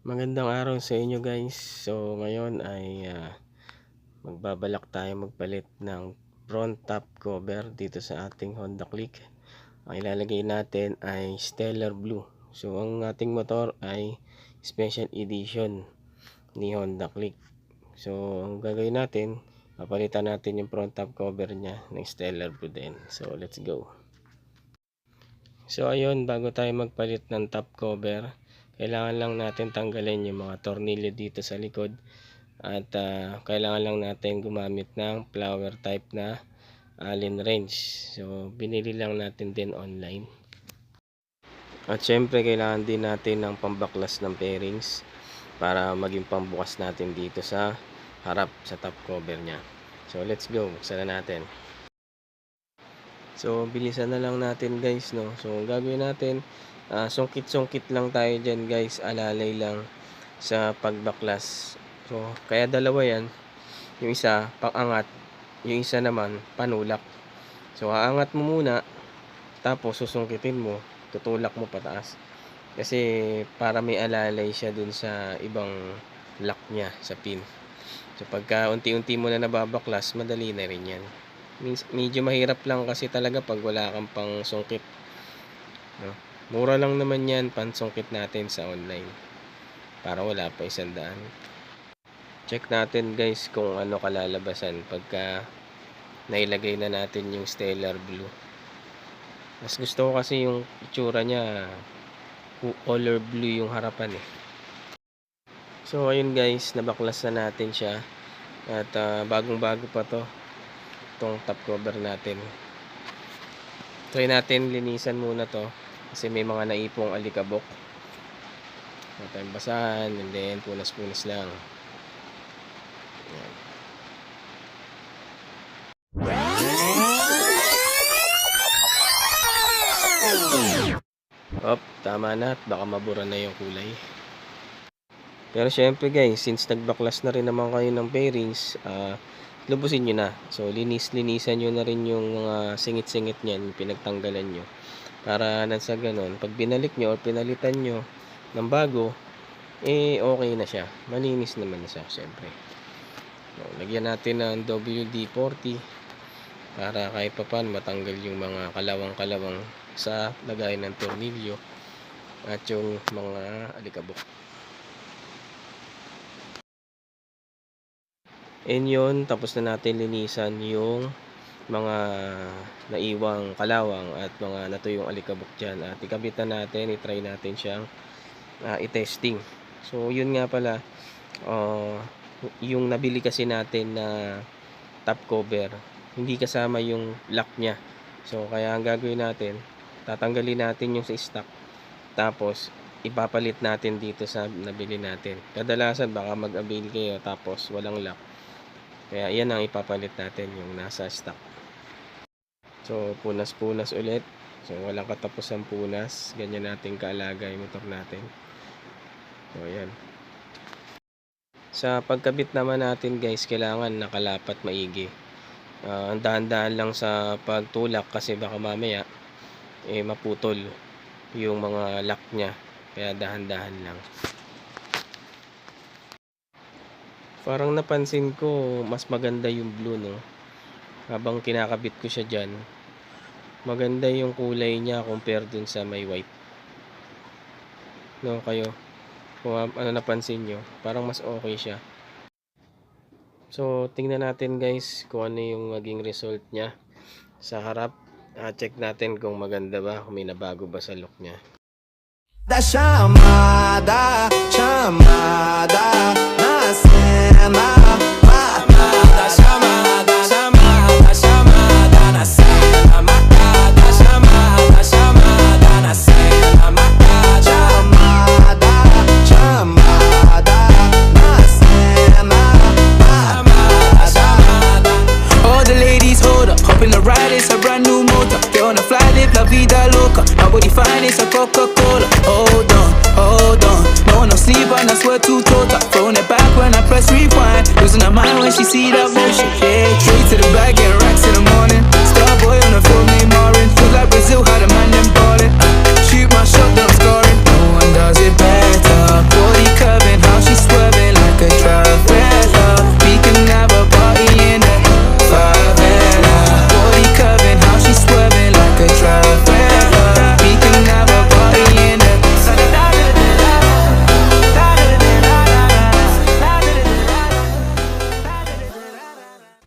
Magandang araw sa inyo guys. So ngayon ay magbabalak tayo magpalit ng front top cover dito sa ating Honda Click. Ang ilalagay natin ay Stellar Blue. So ang ating motor ay Special Edition ni Honda Click. So ang gagawin natin, papalitan natin yung front top cover niya ng Stellar Blue din. So let's go. So ayun, bago tayo magpalit ng top cover, kailangan lang natin tanggalin yung mga tornilyo dito sa likod. At kailangan lang natin gumamit ng flower type na Allen wrench. So binili lang natin din online. At syempre kailangan din natin ng pambaklas ng bearings para maging pambukas natin dito sa harap sa top cover nya. So let's go, buksan na natin. So bilisan na lang natin guys, no. So gagawin natin, sungkit-sungkit lang tayo dyan guys, alalay lang sa pagbaklas. So kaya dalawa yan, yung isa pakangat, yung isa naman panulak. So aangat mo muna, tapos susungkitin mo, tutulak mo pataas, kasi para may alalay siya dun sa ibang lock nya sa pin. So pagka unti-unti mo na nababaklas, madali na rin yan. Medyo mahirap lang kasi talaga pag wala kang pang sungkit, no? Mura lang naman yan, pansungkit natin sa online para wala pa 100. Check natin guys kung ano kalalabasan pagka nailagay na natin yung Stellar Blue. Mas gusto ko kasi yung itsura nya color blue yung harapan eh. So ayun guys, nabaklas na natin siya. At bagong bago pa to, itong top cover natin. Try natin linisan muna to kasi may mga naipong alikabok. Natin basahan and then punas-punas lang. Yan. Tama na at baka mabura na yung kulay. Pero syempre guys, since nagbaklas na rin naman kayo ng bearings, lubusin nyo na. So linisan nyo na rin yung mga singit-singit nyan, pinagtanggalan nyo, para nasa ganun, pag binalik nyo o pinalitan nyo ng bago, okay na siya, malinis naman siya syempre. So, lagyan natin ng WD-40 para kahit pa paano matanggal yung mga kalawang-kalawang sa lagay ng tornilyo at yung mga alikabok. And yun, tapos na natin linisan yung mga naiwang kalawang at mga natuyong alikabok dyan. At ikabitan natin, itry natin siyang i-testing. So yun nga pala, yung nabili kasi natin na top cover, hindi kasama yung lock nya. So kaya ang gagawin natin, tatanggalin natin yung sa stock, tapos ipapalit natin dito sa nabili natin. Kadalasan baka mag-avail kayo tapos walang lock, kaya yan ang ipapalit natin, yung nasa stock. So punas-punas ulit. So walang katapusang punas, ganyan natin kaalaga yung motor natin. So yan. Sa pagkabit naman natin guys, kailangan nakalapat maigi. Ang dahan-dahan lang sa pagtulak kasi baka mamaya maputol yung mga lock nya, kaya dahan-dahan lang. Parang napansin ko mas maganda yung blue, no? Habang kinakabit ko siya dyan, maganda yung kulay niya compare dun sa may white, no? Kayo kung ano napansin nyo, parang mas okay siya. So tingnan natin guys kung ano yung maging result nya sa harap. Check natin kung maganda ba, kung may nabago ba sa look nya. Chamada na cena, chamada na cena, chamada na cena, all the ladies hold up, hop in the ride, it's a brand new motor. Get on the fly, live la vida loca. Nobody find it's a Coca-Cola. Hold on, no sleep and I swear to total. Throwing it back when I press rewind, losing her mind when she see that motion. Yeah, straight to the back and right.